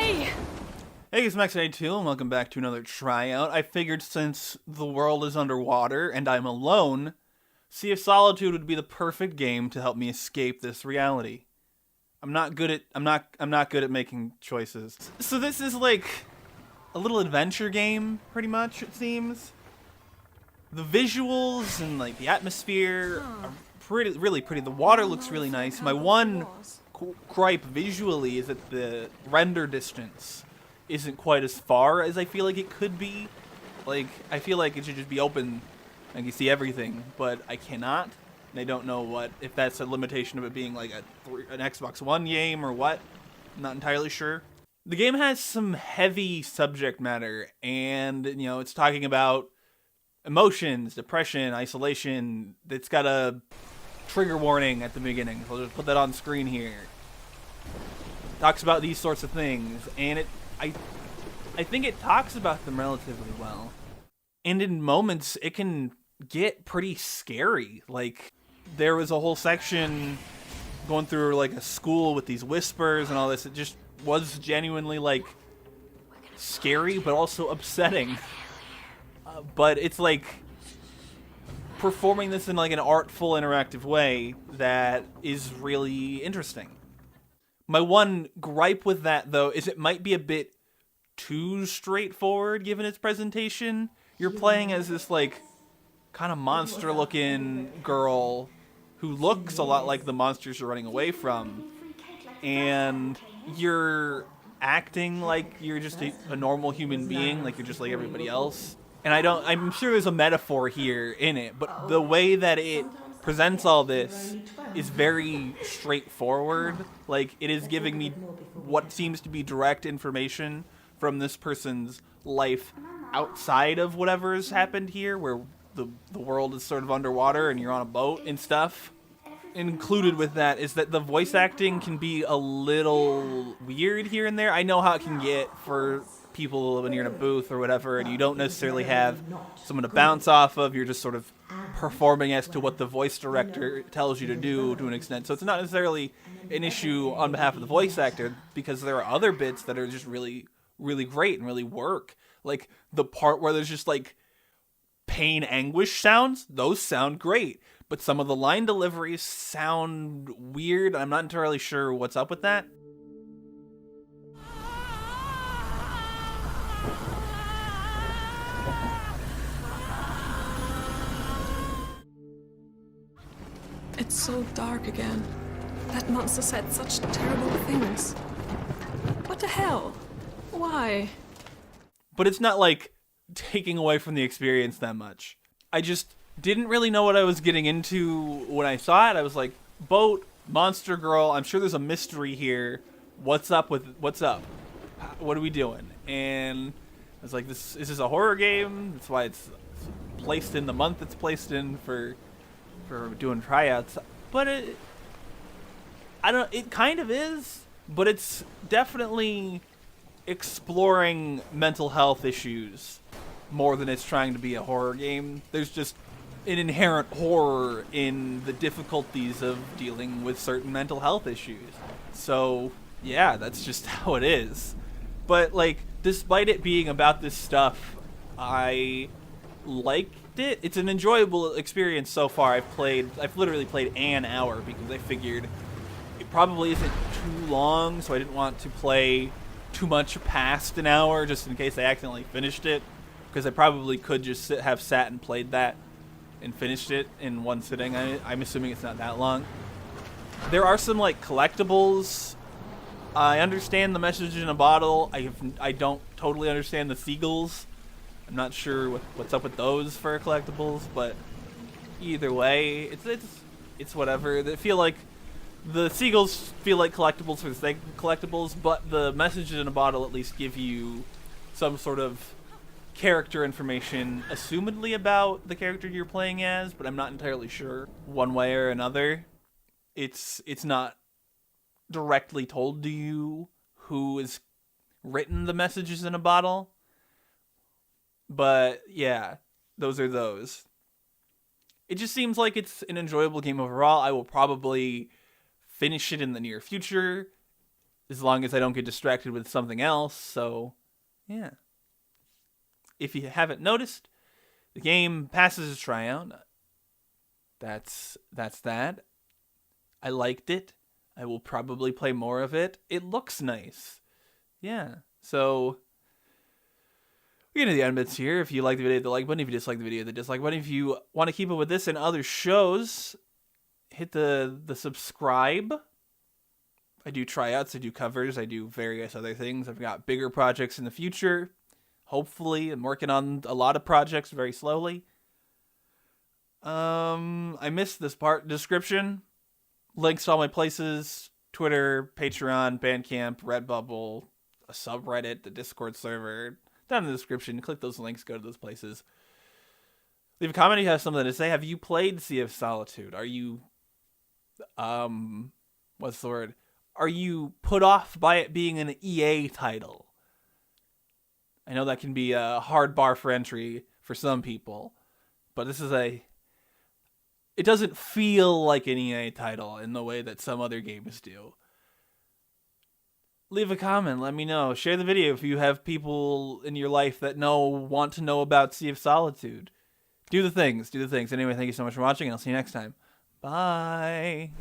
Jo-Mei! Hey, it's Max82, and welcome back to another tryout. I figured since the world is underwater and I'm alone, Sea of Solitude would be the perfect game to help me escape this reality. I'm not good at making choices. So this is like a little adventure game, pretty much, it seems. The visuals and like the atmosphere are really pretty. The water looks really nice. My one gripe visually is that the render distance isn't quite as far as I feel like it could be. Like, I feel like it should just be open and you see everything, but I cannot. And I don't know if that's a limitation of it being like an Xbox One game or what. I'm not entirely sure. The game has some heavy subject matter, and, you know, it's talking about emotions, depression, isolation. It's got a trigger warning at the beginning, so I'll just put that on screen here. It talks about these sorts of things, and I think it talks about them relatively well. And in moments, it can get pretty scary. Like, there was a whole section going through, like, a school with these whispers and all this. It just was genuinely, like, scary, but also upsetting. But it's, like, performing this in, like, an artful, interactive way that is really interesting. My one gripe with that, though, is it might be a bit too straightforward given its presentation. You're playing as this, like, kind of monster-looking girl who looks a lot like the monsters you're running away from, and you're acting like you're just a normal human being, like you're just like everybody else. And I'm sure there's a metaphor here in it, but the way that it presents all this is very straightforward. Like, it is giving me what seems to be direct information from this person's life outside of whatever's happened here, where the world is sort of underwater and you're on a boat and stuff. Included with that is that the voice acting can be a little weird here and there. I know how it can get for people when you're in a booth or whatever, and you don't necessarily have someone to bounce off of. You're just sort of performing as to what the voice director tells you to do to an extent. So it's not necessarily an issue on behalf of the voice actor, because there are other bits that are just really, really great and really work. Like the part where there's just like pain, anguish sounds, those sound great. But some of the line deliveries sound weird. I'm not entirely sure what's up with that. It's so dark again. That monster said such terrible things. What the hell? Why? But it's not like taking away from the experience that much. I just didn't really know what I was getting into when I saw it. I was like, boat, monster girl, I'm sure there's a mystery here. What's up? What are we doing? And I was like, is this a horror game? That's why it's placed in the month it's placed in for doing tryouts. But it kind of is, but it's definitely exploring mental health issues more than it's trying to be a horror game. There's just an inherent horror in the difficulties of dealing with certain mental health issues. So, yeah, that's just how it is. But, like, despite it being about this stuff, I liked it. It's an enjoyable experience so far. I've literally played an hour because I figured it probably isn't too long, so I didn't want to play too much past an hour just in case I accidentally finished it, because I probably could just have sat and played that and finished it in one sitting. I'm assuming it's not that long. There are some, like, collectibles. I understand the message in a bottle. I don't totally understand the seagulls. I'm not sure what's up with those for collectibles, but either way, it's whatever. They feel like the seagulls feel like collectibles for the sake of collectibles, but the messages in a bottle at least give you some sort of character information, assumedly about the character you're playing as, but I'm not entirely sure one way or another. It's not directly told to you who has written the messages in a bottle. But yeah, those are those. It just seems like it's an enjoyable game overall. I will probably finish it in the near future. as long as I don't get distracted with something else. So, yeah. If you haven't noticed, the game passes a tryout. That's that. I liked it. I will probably play more of it. It looks nice. Yeah. So, we're getting to the end bits here. If you like the video, hit the like button. If you dislike the video, the dislike button. If you want to keep up with this and other shows, hit the subscribe. I do tryouts, I do covers, I do various other things. I've got bigger projects in the future. Hopefully, I'm working on a lot of projects very slowly. I missed this part. Description. Links to all my places. Twitter, Patreon, Bandcamp, Redbubble, a subreddit, the Discord server. Down in the description. Click those links, go to those places. Leave a comment if you have something to say. Have you played Sea of Solitude? Are you... what's the word? Are you put off by it being an EA title? I know that can be a hard bar for entry for some people, but this is it doesn't feel like an EA title in the way that some other games do. Leave a comment, let me know. Share the video if you have people in your life that want to know about Sea of Solitude. Do the things. Anyway, thank you so much for watching, and I'll see you next time. Bye.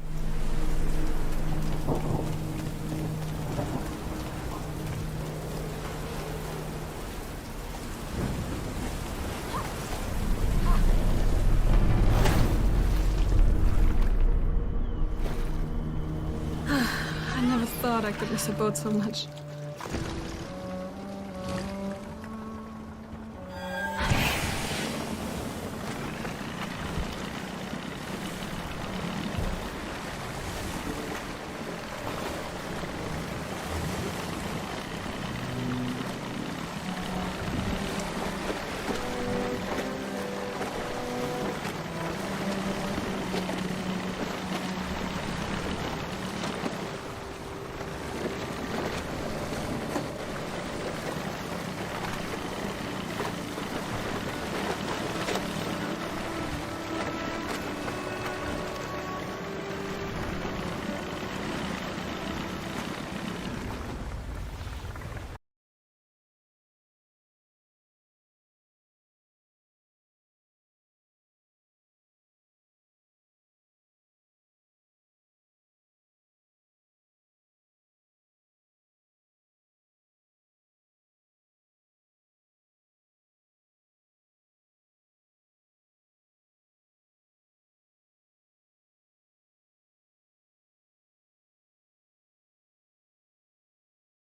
I never thought I could miss a boat so much.